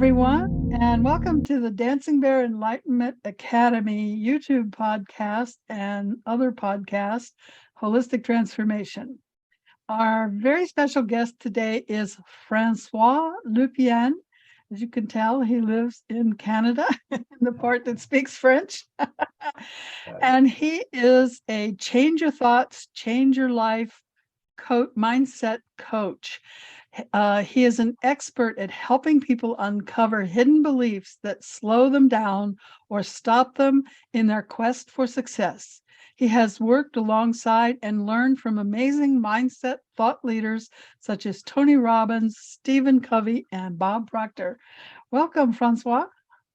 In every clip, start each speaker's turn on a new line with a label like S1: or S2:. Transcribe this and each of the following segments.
S1: everyone, and welcome to the Dancing Bear Enlightenment Academy YouTube podcast and other podcasts, Holistic Transformation. Our very special guest today is Francois Lupien. As you can tell, he lives in Canada, in the part that speaks French. And he is a change your thoughts, change your life mindset coach. He is an expert at helping people uncover hidden beliefs that slow them down or stop them in their quest for success. He has worked alongside and learned from amazing mindset thought leaders such as Tony Robbins, Stephen Covey, and Bob Proctor. Welcome, Francois.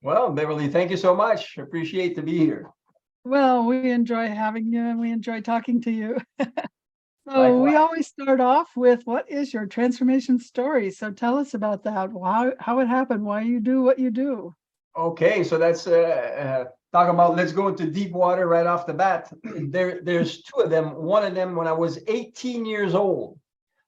S2: Well, Beverly, thank you so much. Appreciate to be here.
S1: Well, we enjoy having you and we enjoy talking to you. So
S2: Likewise.
S1: we always start off with, what is your transformation story? So tell us about that, how it happened, why you do what you do.
S2: Okay, so that's talk about, let's go into deep water right off the bat. There's two of them. One of them, when I was 18 years old,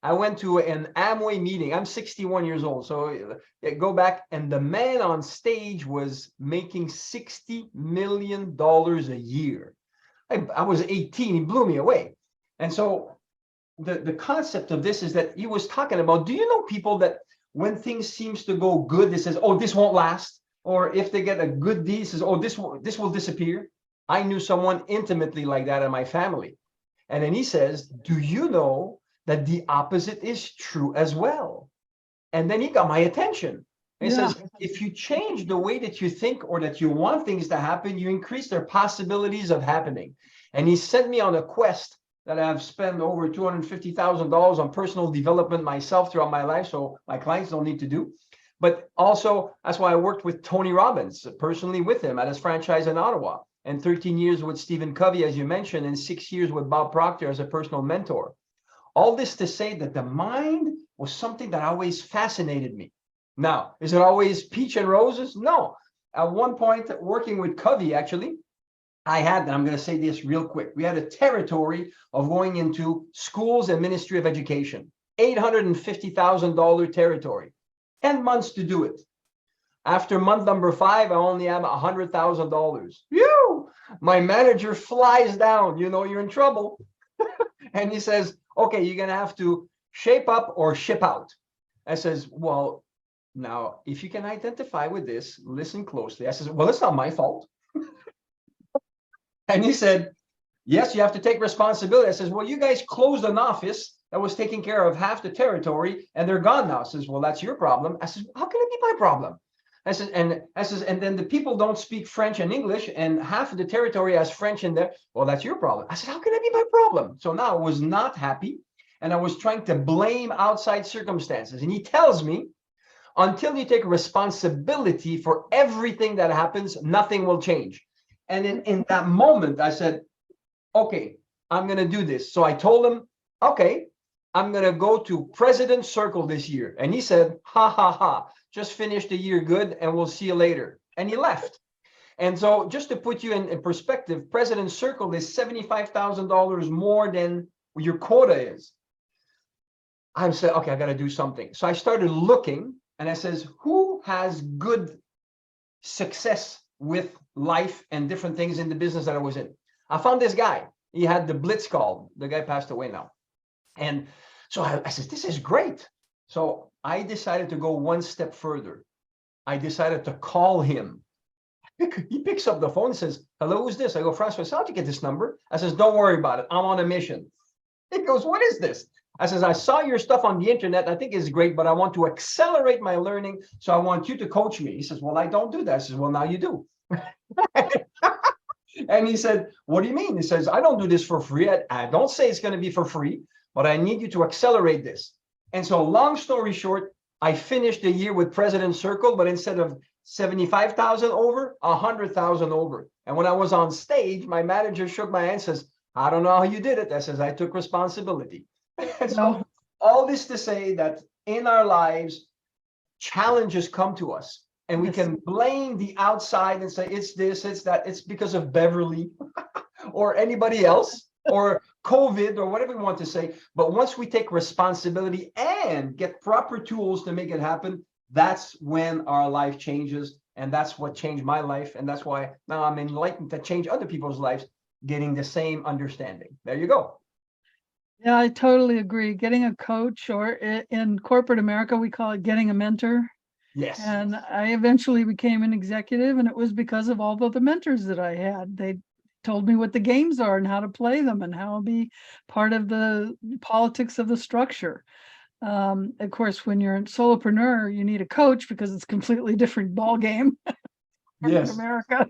S2: I went to an Amway meeting. I'm 61 years old. So go back, and the man on stage was making $60 million a year. I was 18, he blew me away. And so the concept of this is that he was talking about, do you know people that when things seems to go good, they says, oh, this won't last. Or if they get a good deal, says, oh, this will disappear. I knew someone intimately like that in my family. And then he says, do you know that the opposite is true as well? And then he got my attention. He says, if you change the way that you think or that you want things to happen, you increase their possibilities of happening. And he sent me on a quest that I've spent over $250,000 on personal development myself throughout my life, so my clients don't need to do. But also, that's why I worked with Tony Robbins, personally with him at his franchise in Ottawa, and 13 years with Stephen Covey, as you mentioned, and 6 years with Bob Proctor as a personal mentor. All this to say that the mind was something that always fascinated me. Now, is it always peach and roses? No. At one point, working with Covey, actually, and I'm going to say this real quick, we had a territory of going into schools and Ministry of Education, $850,000 territory, 10 months to do it. After month number 5, I only have $100,000. Phew! My manager flies down, you're in trouble. And he says, okay, you're going to have to shape up or ship out. I says, well, now, if you can identify with this, listen closely. I says, well, it's not my fault. And he said, yes, you have to take responsibility. I says, well, you guys closed an office that was taking care of half the territory and they're gone now. I says, well, that's your problem. I says, how can it be my problem? I says, and then the people don't speak French and English and half of the territory has French in there. Well, that's your problem. I said, how can it be my problem? So now I was not happy and I was trying to blame outside circumstances. And he tells me, until you take responsibility for everything that happens, nothing will change. And in that moment, I said, okay, I'm going to do this. So I told him, okay, I'm going to go to President's Circle this year. And he said, ha, ha, ha, just finished the year good and we'll see you later. And he left. And so just to put you in perspective, President's Circle is $75,000 more than your quota is. I said, okay, I got to do something. So I started looking and I says, who has good success with life and different things in the business that I was in? I found this guy. He had the Blitz call. The guy passed away now. And so I said, this is great. So I decided to go one step further. I decided to call him. He picks up the phone and says, hello, who's this? I go, Francois, how'd you get this number? I says, don't worry about it. I'm on a mission. He goes, what is this? I says, I saw your stuff on the internet. I think it's great, but I want to accelerate my learning. So I want you to coach me. He says, well, I don't do that. I says, well, now you do. And he said, what do you mean? He says, I don't do this for free. I don't say it's going to be for free, but I need you to accelerate this. And so long story short, I finished the year with President's Circle, but instead of 75,000 over, 100,000 over. And when I was on stage, my manager shook my hand and says, I don't know how you did it. I says, I took responsibility. And so all this to say that in our lives, challenges come to us. And we can blame the outside and say, it's this, it's that, it's because of Beverly or anybody else or COVID or whatever we want to say. But once we take responsibility and get proper tools to make it happen, that's when our life changes. And that's what changed my life. And that's why now I'm enlightened to change other people's lives, getting the same understanding. There you go.
S1: Yeah, I totally agree. Getting a coach, or in corporate America, we call it getting a mentor.
S2: Yes.
S1: And I eventually became an executive, and it was because of all of the mentors that I had. They told me what the games are and how to play them and how to be part of the politics of the structure. Of course, when you're a solopreneur, you need a coach because it's a completely different ball game in
S2: Yes.
S1: America.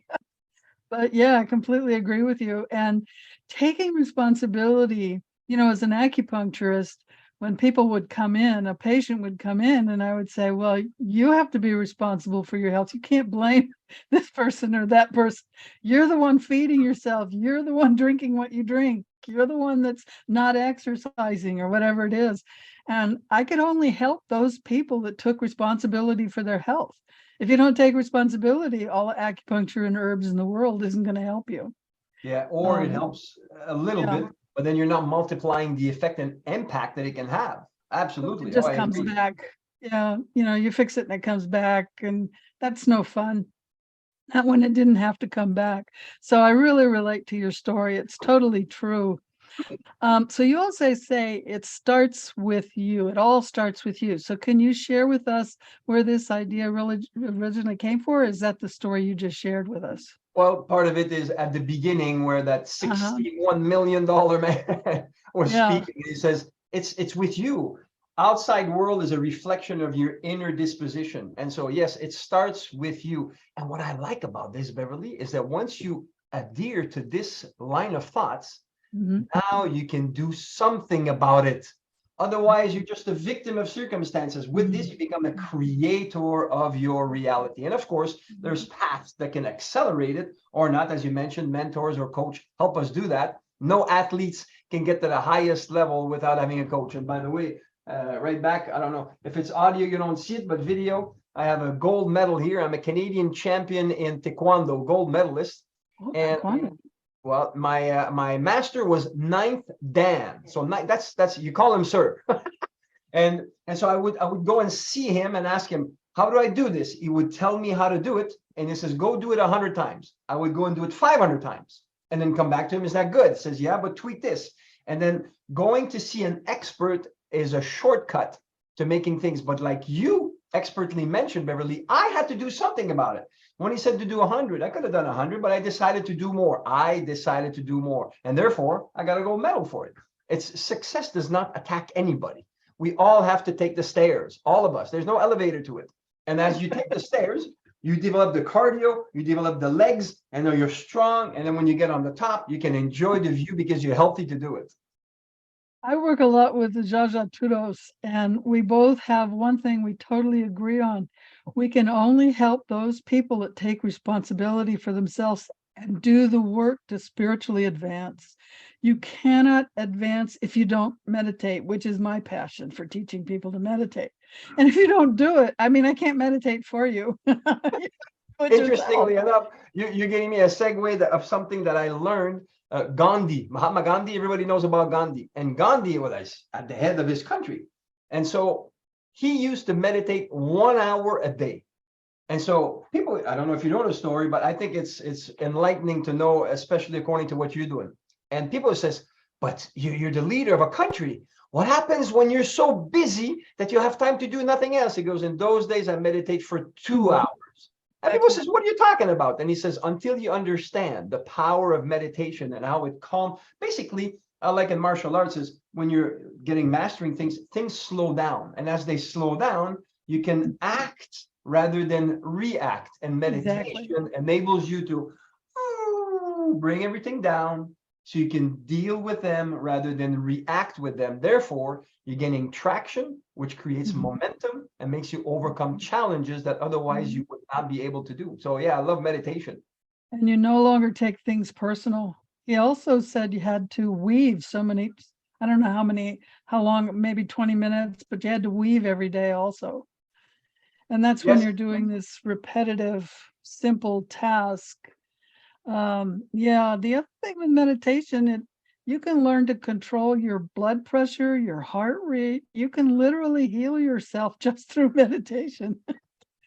S1: But yeah, I completely agree with you. And taking responsibility, as an acupuncturist, when people would come in, a patient would come in, and I would say, well, you have to be responsible for your health. You can't blame this person or that person. You're the one feeding yourself. You're the one drinking what you drink. You're the one that's not exercising or whatever it is. And I could only help those people that took responsibility for their health. If you don't take responsibility, all acupuncture and herbs in the world isn't going to help you.
S2: Yeah. Or it helps a little
S1: Yeah,
S2: bit, but then you're not multiplying the effect and impact that it can have.
S1: it
S2: Absolutely. Oh,
S1: just
S2: I
S1: comes
S2: agree.
S1: back. Yeah, you fix it and it comes back, and that's no fun. Not when it didn't have to come back. So I really relate to your story. It's totally true. So you also say it starts with you. It all starts with you. So can you share with us where this idea really originally came from? Or is that the story you just shared with us?
S2: Well, part of it is at the beginning where that
S1: Uh-huh.
S2: $61 million man was
S1: Yeah.
S2: speaking. He says, it's with you. Outside world is a reflection of your inner disposition. And so, yes, it starts with you. And what I like about this, Beverly, is that once you adhere to this line of thoughts,
S1: Mhm.
S2: now you can do something about it. Otherwise, you're just a victim of circumstances. With this, you become a creator of your reality. And of course, there's paths that can accelerate it or not. As you mentioned, mentors or coach help us do that. No athletes can get to the highest level without having a coach. And by the way, right back, I don't know if it's audio, you don't see it, but video, I have a gold medal here. I'm a Canadian champion in Taekwondo, gold medalist.
S1: Oh,
S2: And
S1: Francois.
S2: well, my master was ninth Dan. So that's you call him sir. And so I would go and see him and ask him, how do I do this? He would tell me how to do it. And he says, go do it 100 times. I would go and do it 500 times and then come back to him. Is that good? He says, yeah, but tweak this. And then going to see an expert is a shortcut to making things. But like you expertly mentioned, Beverly, I had to do something about it. When he said to do 100, I could have done 100, but I decided to do more. I decided to do more. And therefore, I got to go medal for it. It's success does not attack anybody. We all have to take the stairs, all of us. There's no elevator to it. And as you take the stairs, you develop the cardio, you develop the legs, and then you're strong. And then when you get on the top, you can enjoy the view because you're healthy to do it.
S1: I work a lot with the Jaja Tudos, and we both have one thing we totally agree on. We can only help those people that take responsibility for themselves and do the work to spiritually advance. You cannot advance if you don't meditate, which is my passion for teaching people to meditate. And if you don't do it, I mean, I can't meditate for you. Do it yourself.
S2: Interestingly enough, you're giving me a segue of something that I learned. Gandhi, Mahatma Gandhi, everybody knows about Gandhi. And Gandhi was at the head of his country. And so he used to meditate 1 hour a day. And so people, I don't know if you know the story, but I think it's enlightening to know, especially according to what you're doing. And people says, but you're the leader of a country. What happens when you're so busy that you have time to do nothing else? He goes, in those days, I meditate for 2 hours. And people says, what are you talking about? And he says, until you understand the power of meditation and how it calms, basically, like in martial arts, is when you're mastering things, things slow down. And as they slow down, you can act rather than react. And meditation enables you to bring everything down so you can deal with them rather than react with them. Therefore, you're gaining traction, which creates momentum and makes you overcome challenges that otherwise you would not be able to do. So yeah, I love meditation.
S1: And you no longer take things personal. He also said you had to weave so many, I don't know how long, maybe 20 minutes, but you had to weave every day also. And that's when
S2: Yes.
S1: you're doing this repetitive, simple task. Yeah, the other thing with meditation, You can learn to control your blood pressure, your heart rate. You can literally heal yourself just through meditation.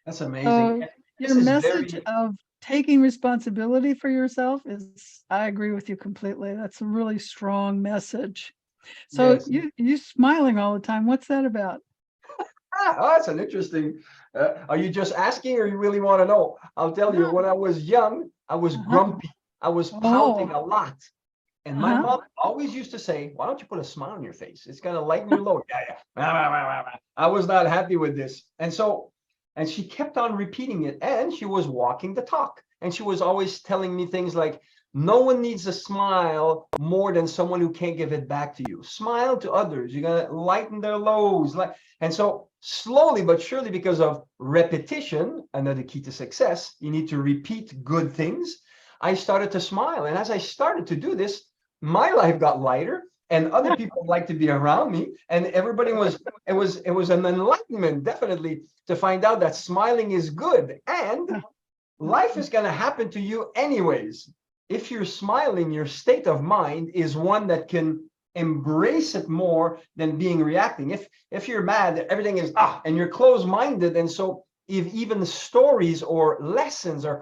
S2: That's amazing.
S1: So
S2: And
S1: your
S2: this is
S1: message
S2: very,
S1: of taking responsibility for yourself is, I agree with you completely. That's a really strong message. So
S2: yes.
S1: you smiling all the time. What's that about?
S2: Oh, that's an interesting. Are you just asking or you really want to know? I'll tell you,
S1: No.
S2: when I was young, I was
S1: Uh-huh.
S2: grumpy. I was pouting
S1: Oh,
S2: a lot. And my
S1: uh-huh.
S2: mom always used to say, why don't you put a smile on your face? It's going to lighten your load. Yeah, yeah. I was not happy with this. And she kept on repeating it. And she was walking the talk. And she was always telling me things like, no one needs a smile more than someone who can't give it back to you. Smile to others. You're going to lighten their loads. And so slowly but surely, because of repetition, another key to success, you need to repeat good things. I started to smile. And as I started to do this, my life got lighter and other people liked to be around me. And everybody was an enlightenment, definitely, to find out that smiling is good. And life is going to happen to you anyways. If you're smiling, your state of mind is one that can embrace it more than being reacting. If you're mad, everything is and you're closed-minded, and so if even stories or lessons are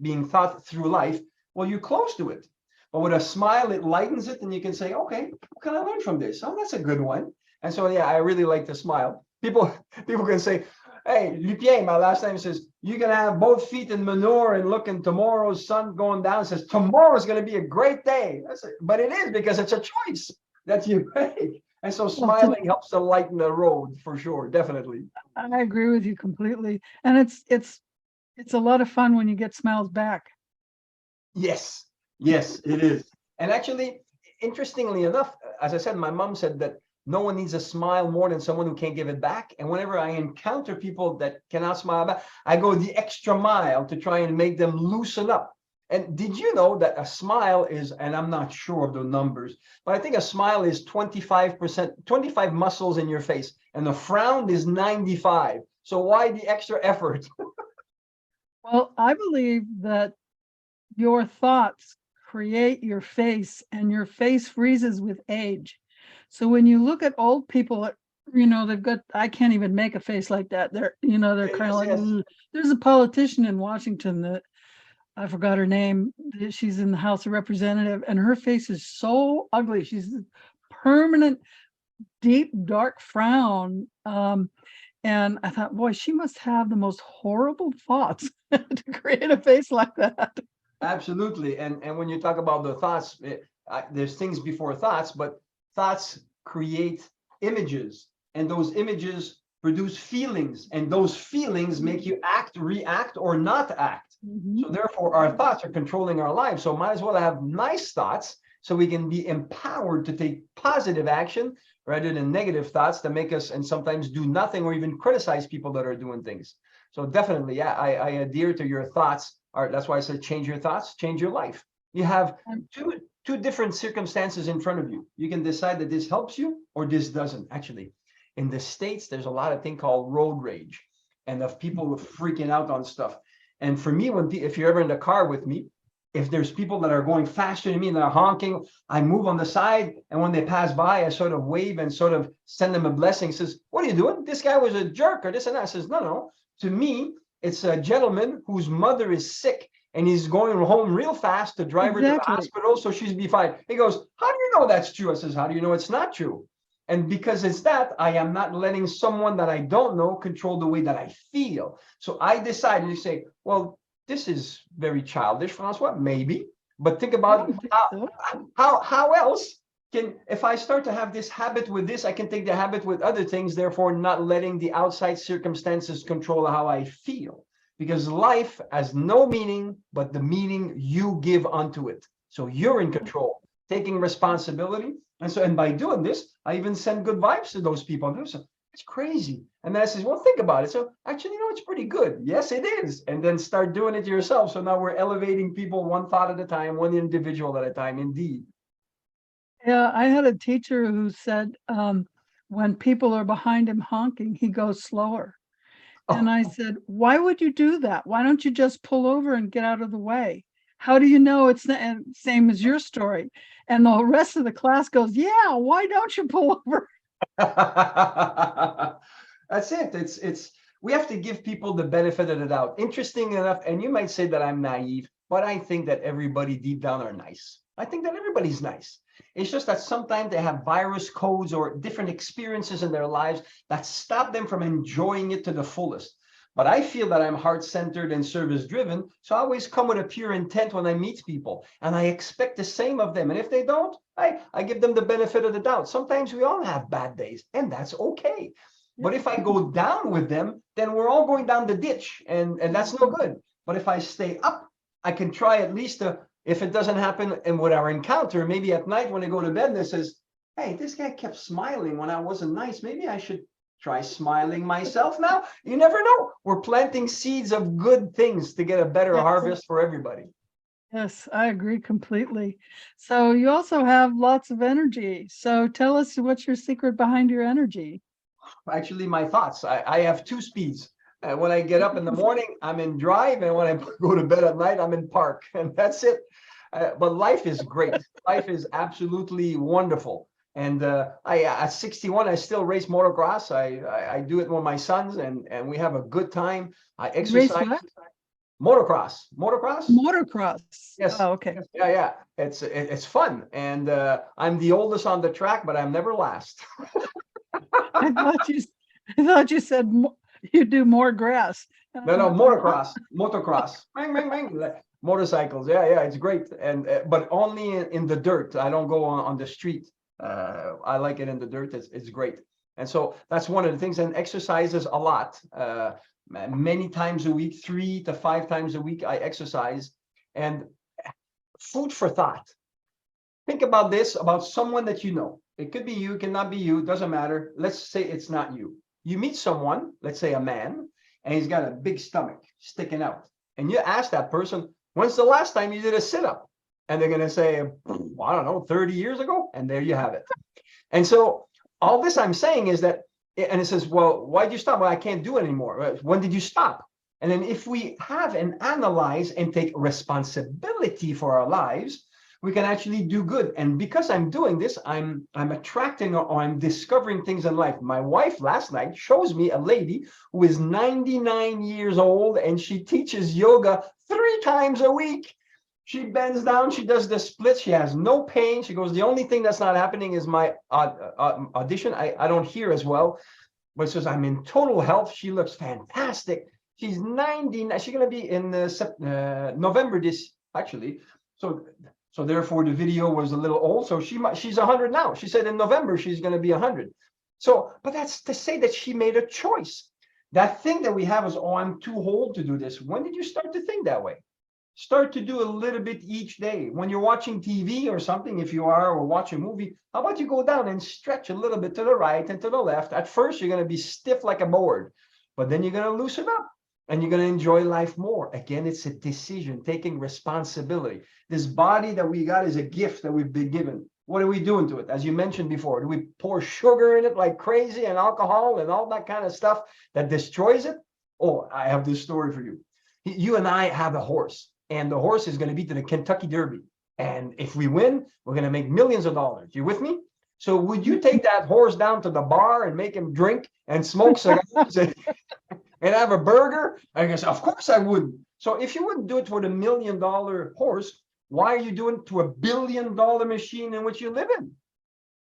S2: being thought through life, well, you're close to it. But with a smile, it lightens it, and you can say, okay, what can I learn from this? Oh, that's a good one. And so, yeah, I really like to smile. People can say, hey, Lupien, my last name, says, you can have both feet in manure and look in tomorrow's sun going down. Says, tomorrow's going to be a great day. But it is, because it's a choice that you make. And so
S1: Well, it's
S2: smiling helps to lighten the road for sure, definitely.
S1: I agree with you completely. And it's a lot of fun when you get smiles back.
S2: Yes, yes, it is. And actually, interestingly enough, as I said, my mom said that no one needs a smile more than someone who can't give it back. And whenever I encounter people that cannot smile back, I go the extra mile to try and make them loosen up. And did you know that a smile is, and I'm not sure of the numbers, but I think a smile is 25%, 25 muscles in your face, and a frown is 95. So why the extra effort?
S1: Well, I believe that your thoughts create your face, and your face freezes with age. So when you look at old people, they've got, I can't even make a face like that. They're kind of
S2: Yes,
S1: like,
S2: yes.
S1: "Ugh." There's a politician in Washington that I forgot her name. She's in the House of Representative, and her face is so ugly. She's a permanent, deep, dark frown. And I thought, boy, she must have the most horrible thoughts to create a face like that.
S2: Absolutely. And when you talk about the thoughts, there's things before thoughts, but thoughts create images, and those images produce feelings, and those feelings make you act, react, or not act.
S1: Mhm.
S2: So therefore, our thoughts are controlling our lives. So might as well have nice thoughts so we can be empowered to take positive action rather than negative thoughts that make us and sometimes do nothing or even criticize people that are doing things. So definitely, yeah, I adhere to your thoughts. That's why I said change your thoughts, change your life. You have
S1: Um,
S2: two different circumstances in front of you. You can decide that this helps you or this doesn't. Actually, in the States, there's a lot of thing called road rage, and of people freaking out on stuff. And for me, if you're ever in the car with me, if there's people that are going faster than me and they're honking, I move on the side, and when they pass by, I sort of wave and sort of send them a blessing. Says, "What are you doing? This guy was a jerk," or this and that. Says, "No, no. To me, it's a gentleman whose mother is sick, and he's going home real fast to drive her to the
S1: exactly.
S2: hospital so she's be fine." He goes, "How do you know that's true?" I says, "How do you know it's not true?" And because it's that, I am not letting someone that I don't know control the way that I feel. So I decided to say, well, this is very childish, Francois, maybe. But think
S1: I
S2: about
S1: don't think so.
S2: how else if I start to have this habit with this, I can take the habit with other things, therefore not letting the outside circumstances control how I feel. Because life has no meaning but the meaning you give unto it. So you're in control, taking responsibility. And by doing this, I even send good vibes to those people. And it's crazy. And then I says, well, think about it. So actually, it's pretty good. Yes, it is. And then start doing it yourself. So now we're elevating people one thought at a time, one individual at a time, indeed.
S1: Yeah, I had a teacher who said when people are behind him honking, he goes slower. And
S2: Oh,
S1: I said, why would you do that? Why don't you just pull over and get out of the way? how do you know it's the same as your story? And the rest of the class goes, yeah, why don't you pull over?
S2: That's it. It's we have to give people the benefit of the doubt. Interesting enough, and you might say that I'm naive, but I think that everybody deep down are nice. I think that everybody's nice. It's just that sometimes they have virus codes or different experiences in their lives that stop them from enjoying it to the fullest. But I feel that I'm heart-centered and service-driven, so I always come with a pure intent when I meet people, and I expect the same of them. And if they don't, I give them the benefit of the doubt. Sometimes we all have bad days, and that's okay. But if I go down with them, then we're all going down the ditch, and that's no good. But if I stay up, I can try at least to, if it doesn't happen and with our encounter, maybe at night when I go to bed, and says, hey, this guy kept smiling when I wasn't nice. Maybe I should try smiling myself now. You never know. We're planting seeds of good things to get a better harvest for everybody.
S1: Yes, I agree completely. So you also have lots of energy. So tell us what's your secret behind your energy?
S2: Actually, my thoughts. I have two speeds. When I get up in the morning, I'm in drive, and when I go to bed at night, I'm in park, and that's it. But life is great. Life is absolutely wonderful. And at 61, I still race motocross. I do it with my sons, and we have a good time. I exercise. Motocross.
S1: Motocross.
S2: Yes.
S1: Oh, okay.
S2: Yeah. It's fun, and I'm the oldest on the track, but I'm never last.
S1: I thought you said you do more grass.
S2: No, motocross. Bang, bang, bang. Motorcycles. Yeah, it's great. And but only in the dirt. I don't go on the street. I like it in the dirt. It's great. And so that's one of the things. And exercises a lot. Many times a week, 3 to 5 times a week, I exercise. And food for thought. Think about this, about someone that you know. It could be you, cannot be you, doesn't matter. Let's say it's not you. You meet someone, let's say a man, and he's got a big stomach sticking out. And you ask that person, when's the last time you did a sit-up? And they're going to say, I don't know, 30 years ago. And there you have it. And so all this I'm saying is that, and it says, well, why'd you stop? Well, I can't do it anymore. When did you stop? And then if we have and analyze and take responsibility for our lives, we can actually do good. And because I'm doing this, I'm attracting or I'm discovering things in life. My wife last night shows me a lady who is 99 years old, and she teaches yoga 3 times a week. She bends down, she does the splits, she has no pain. She goes, the only thing that's not happening is my audition. I don't hear as well, but says I'm in total health. She looks fantastic. She's 99. She's going to be in November actually. So therefore, the video was a little old. So she's 100 now. She said in November she's going to be 100. So, but that's to say that she made a choice. That thing that we have is, oh, I'm too old to do this. When did you start to think that way? Start to do a little bit each day. When you're watching TV or something, if you are, or watch a movie, how about you go down and stretch a little bit to the right and to the left? At first, you're going to be stiff like a board, but then you're going to loosen up. And you're going to enjoy life more. Again, it's a decision, taking responsibility. This body that we got is a gift that we've been given. What are we doing to it? As you mentioned before, do we pour sugar in it like crazy and alcohol and all that kind of stuff that destroys it? Oh, I have this story for you. You and I have a horse, and the horse is going to be to the Kentucky Derby. And if we win, we're going to make millions of dollars. You with me? So would you take that horse down to the bar and make him drink and smoke cigars and have a burger? I guess, of course I wouldn't. So if you wouldn't do it for the $1 million horse, why are you doing it to a $1 billion machine in which you live in?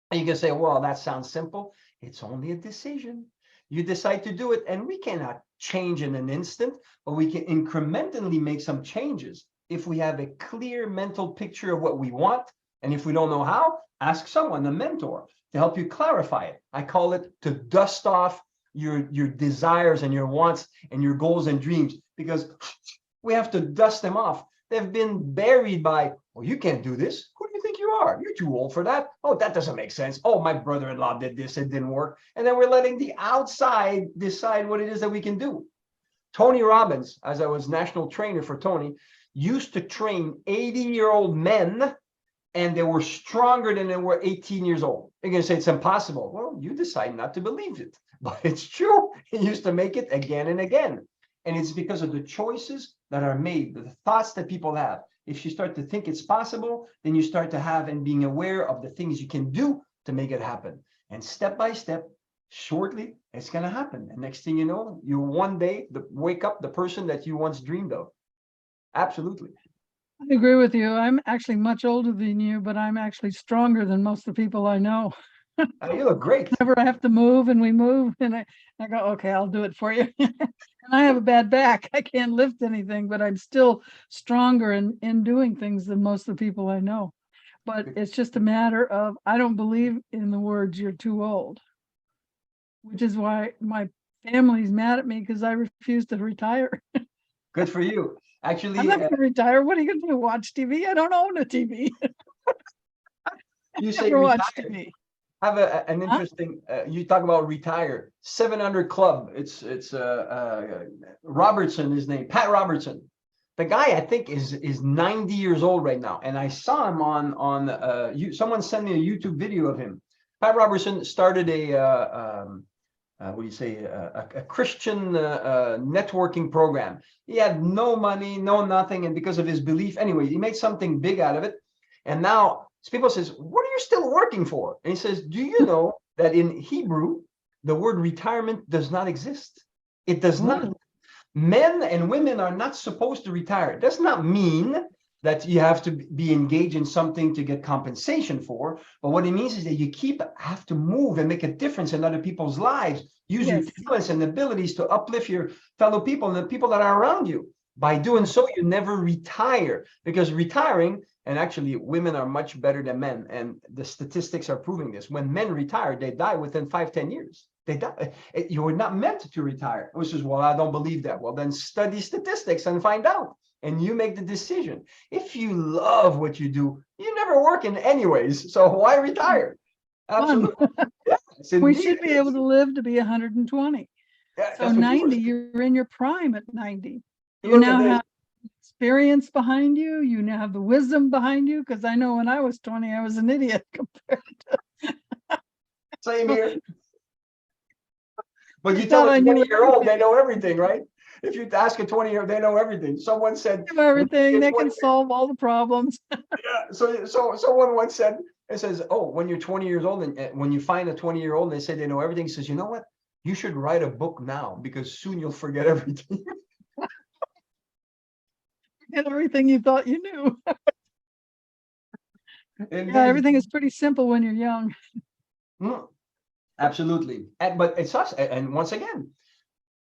S2: And you can say, well, that sounds simple. It's only a decision. You decide to do it, and we cannot change in an instant, but we can incrementally make some changes if we have a clear mental picture of what we want. And if we don't know how, ask someone, a mentor, to help you clarify it. I call it to dust off your desires and your wants and your goals and dreams, because we have to dust them off. They've been buried by, oh, you can't do this. Who do you think you are? You're too old for that. Oh, that doesn't make sense. Oh, my brother-in-law did this, it didn't work. And then we're letting the outside decide what it is that we can do. Tony Robbins, as I was national trainer for Tony, used to train 80-year-old men, and they were stronger than they were 18 years old. You're going to say it's impossible. Well, you decide not to believe it, but it's true. He used to make it again and again. And it's because of the choices that are made, the thoughts that people have. If you start to think it's possible, then you start to have and being aware of the things you can do to make it happen. And step by step, shortly, it's going to happen. And next thing you know, you one day wake up the person that you once dreamed of. Absolutely.
S1: I agree with you. I'm actually much older than you, but I'm actually stronger than most of the people I know.
S2: You look great.
S1: Whenever I have to move and we move, and I go, okay, I'll do it for you. And I have a bad back. I can't lift anything, but I'm still stronger in doing things than most of the people I know. But it's just a matter of, I don't believe in the words, you're too old, which is why my family's mad at me because I refuse to retire.
S2: Good for you. Actually,
S1: I'm not going to retire. What are you going to do? Watch TV? I don't own a TV.
S2: you
S1: I
S2: say
S1: never watch
S2: retire.
S1: TV.
S2: Have an interesting. You talk about retire. 700 Club. It's Robertson. His name, Pat Robertson. The guy I think is 90 years old right now, and I saw him on someone sent me a YouTube video of him. Pat Robertson started what do you say, a Christian networking program. He had no money, no nothing, and because of his belief, anyway, he made something big out of it. And now people says, what are you still working for? And he says, do you know that in Hebrew, the word retirement does not exist? It does not. Men and women are not supposed to retire. It does not mean that you have to be engaged in something to get compensation for. But what it means is that you have to move and make a difference in other people's lives. Use your talents and abilities to uplift your fellow people and the people that are around you. By doing so, you never retire, because retiring, and actually women are much better than men, and the statistics are proving this. When men retire, they die within 5-10 years. They die. You were not meant to retire. Which is, well, I don't believe that. Well, then study statistics and find out. And you make the decision. If you love what you do, you're never working anyways. So why retire? Absolutely. Yes,
S1: we should be able to live to be 120. Yeah, so 90, you're in your prime at 90. You now have experience behind you. You now have the wisdom behind you. Because I know when I was 20, I was an idiot compared to.
S2: Same here. But you tell a 20-year-old, they know everything, right? If you ask a 20-year-old, they know everything. Someone said,
S1: they know everything. They can solve all the problems.
S2: Yeah. So someone once said, it says, oh, when you're 20 years old, and when you find a 20-year-old, they say they know everything. He says, you know what? You should write a book now, because soon you'll forget everything.
S1: Forget everything you thought you knew. Yeah, everything is pretty simple when you're young.
S2: Absolutely. But it's us. And once again,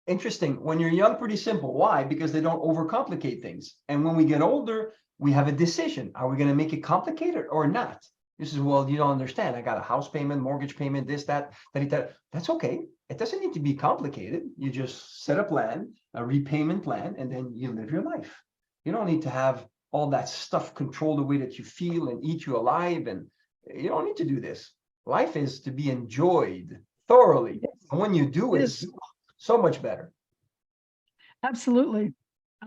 S2: interesting. When you're young, pretty simple. Why? Because they don't overcomplicate things. And when we get older, we have a decision. Are we going to make it complicated or not? This is, well, you don't understand. I got a house payment, mortgage payment, this, that. That's okay. It doesn't need to be complicated. You just set a plan, a repayment plan, and then you live your life. You don't need to have all that stuff control the way that you feel and eat you alive. And you don't need to do this. Life is to be enjoyed thoroughly. And when you do, it's so much better.
S1: Absolutely.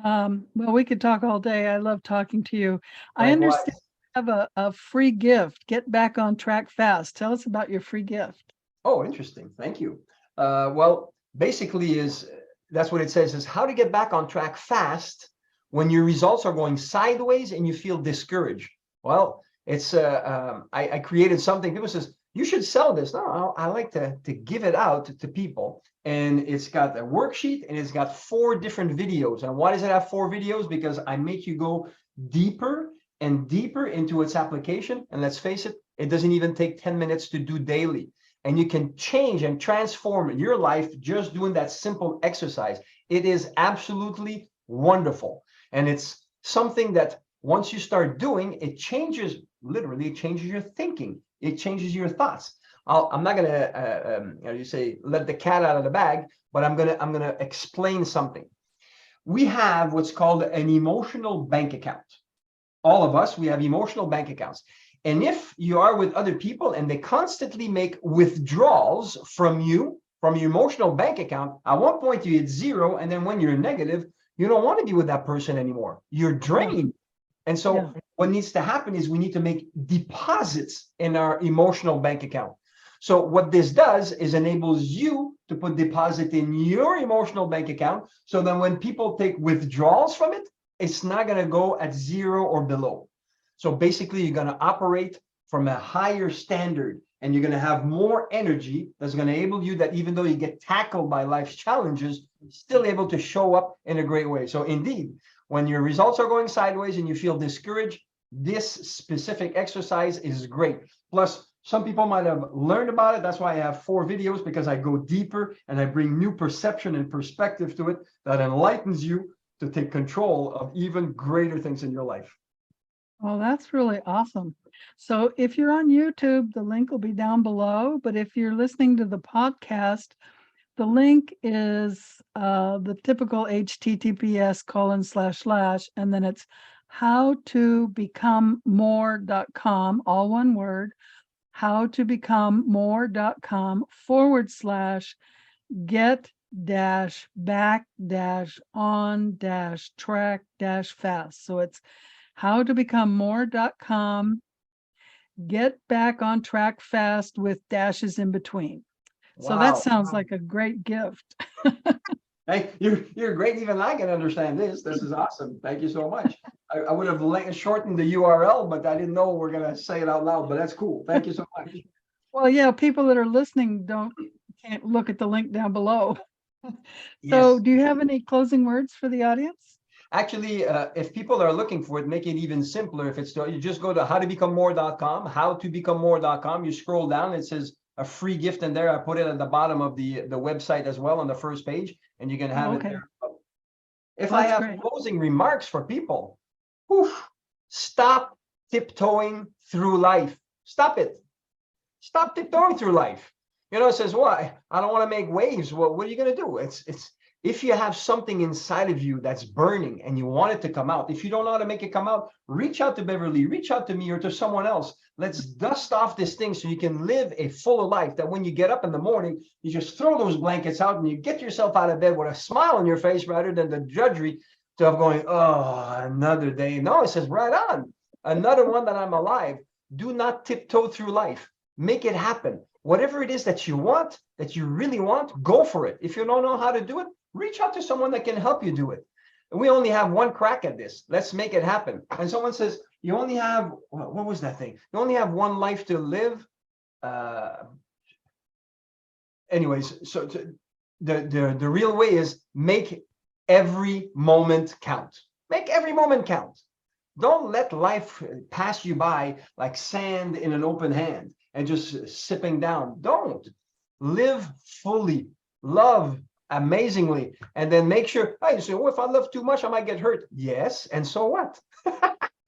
S1: Well, we could talk all day. I love talking to you. I understand you have a free gift. Get back on track fast. Tell us about your free gift.
S2: Oh, interesting. Thank you. Well, basically that's what it says, is how to get back on track fast when your results are going sideways and you feel discouraged. Well, it's I created something. People says, you should sell this. No, I like to give it out to people. And it's got a worksheet and it's got 4 different videos. And why does it have 4 videos? Because I make you go deeper and deeper into its application. And let's face it, it doesn't even take 10 minutes to do daily. And you can change and transform your life just doing that simple exercise. It is absolutely wonderful. And it's something that once you start doing, it changes, literally, it changes your thinking. It changes your thoughts. I'm not gonna, let the cat out of the bag, but I'm gonna explain something. We have what's called an emotional bank account. All of us, we have emotional bank accounts. And if you are with other people and they constantly make withdrawals from your emotional bank account, at one point you hit 0, and then when you're negative, you don't want to be with that person anymore. You're drained. And so what needs to happen is we need to make deposits in our emotional bank account. So what this does is enables you to put deposit in your emotional bank account. So then when people take withdrawals from it, it's not going to go at 0 or below. So basically, you're going to operate from a higher standard, and you're going to have more energy that's going to enable you that even though you get tackled by life's challenges, you're still able to show up in a great way. So indeed, when your results are going sideways and you feel discouraged, this specific exercise is great. Plus, some people might have learned about it. That's why I have 4 videos, because I go deeper and I bring new perception and perspective to it that enlightens you to take control of even greater things in your life.
S1: Well, that's really awesome. So if you're on YouTube, the link will be down below. But if you're listening to the podcast, the link is the typical https:// and then it's howtobecomemore.com, all one word, howtobecome-more.com/get-back-on-track-fast. So it's howtobecomemore.com, get back on track fast with dashes in between. So that sounds like a great gift.
S2: Hey, you're great. Even I can understand this. This is awesome. Thank you so much. I would have shortened the URL, but I didn't know we're going to say it out loud, but that's cool. Thank you so much.
S1: Well, yeah, people that are listening can't look at the link down below. So
S2: Yes.
S1: do you have any closing words for the audience?
S2: Actually, if people are looking for it, make it even simpler. If it's you just go to howtobecomemore.com, you scroll down, it says a free gift in there. I put it at the bottom of the website as well on the first page, and you can have it there. If I have closing remarks for people, stop tiptoeing through life. Stop it. Stop tiptoeing through life. You know, it says, well, I don't want to make waves. Well, what are you going to do? It's if you have something inside of you that's burning and you want it to come out, if you don't know how to make it come out, reach out to Beverly, reach out to me or to someone else. Let's dust off this thing so you can live a fuller life, that when you get up in the morning, you just throw those blankets out and you get yourself out of bed with a smile on your face rather than the drudgery of going, oh, another day. No, it says right on. Another one that I'm alive. Do not tiptoe through life. Make it happen. Whatever it is that you want, that you really want, go for it. If you don't know how to do it, reach out to someone that can help you do it. We only have one crack at this. Let's make it happen. And someone says, you only have, what was that thing? You only have one life to live. Anyways, so the real way is make every moment count. Make every moment count. Don't let life pass you by like sand in an open hand and just sipping down. Don't. Live fully. Love amazingly, and then make sure, hey, so if I love too much, I might get hurt. Yes, and so what?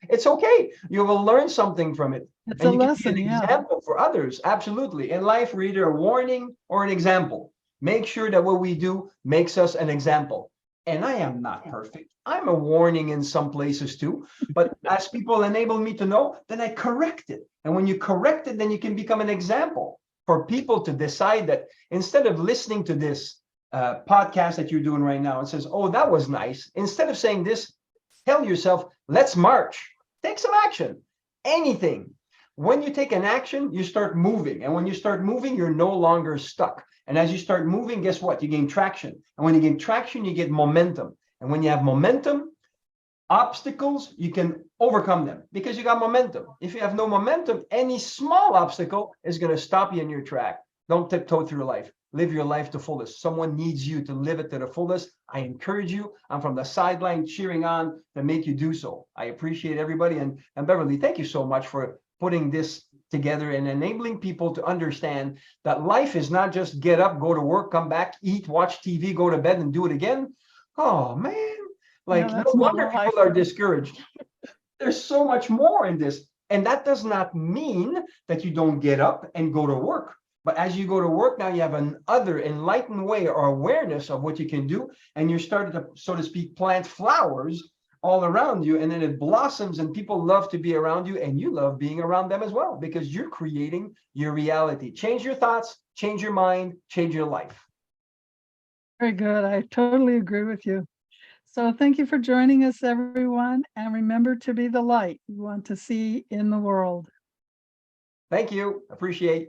S2: It's okay. You will learn something from it.
S1: It's
S2: and
S1: a
S2: you
S1: lesson,
S2: can be an example for others. Absolutely. In life, we're either a warning or an example. Make sure that what we do makes us an example. And I am not perfect. I'm a warning in some places too. But as people enable me to know, then I correct it. And when you correct it, then you can become an example for people to decide that instead of listening to this podcast that you're doing right now, it says, oh, that was nice. Instead of saying this, tell yourself, let's march. Take some action. Anything. When you take an action, you start moving. And when you start moving, you're no longer stuck. And as you start moving, guess what? You gain traction. And when you gain traction, you get momentum. And when you have momentum, obstacles, you can overcome them because you got momentum. If you have no momentum, any small obstacle is going to stop you in your track. Don't tiptoe through life. Live your life to fullest. Someone needs you to live it to the fullest. I encourage you. I'm from the sideline cheering on to make you do so. I appreciate everybody. And Beverly, thank you so much for putting this together and enabling people to understand that life is not just get up, go to work, come back, eat, watch TV, go to bed and do it again. Oh, man. Like, no wonder people are discouraged. There's so much more in this. And that does not mean that you don't get up and go to work. But as you go to work now, you have another enlightened way or awareness of what you can do. And you're starting to, so to speak, plant flowers all around you. And then it blossoms and people love to be around you. And you love being around them as well, because you're creating your reality. Change your thoughts, change your mind, change your life.
S1: Very good. I totally agree with you. So thank you for joining us, everyone. And remember to be the light you want to see in the world.
S2: Thank you. Appreciate.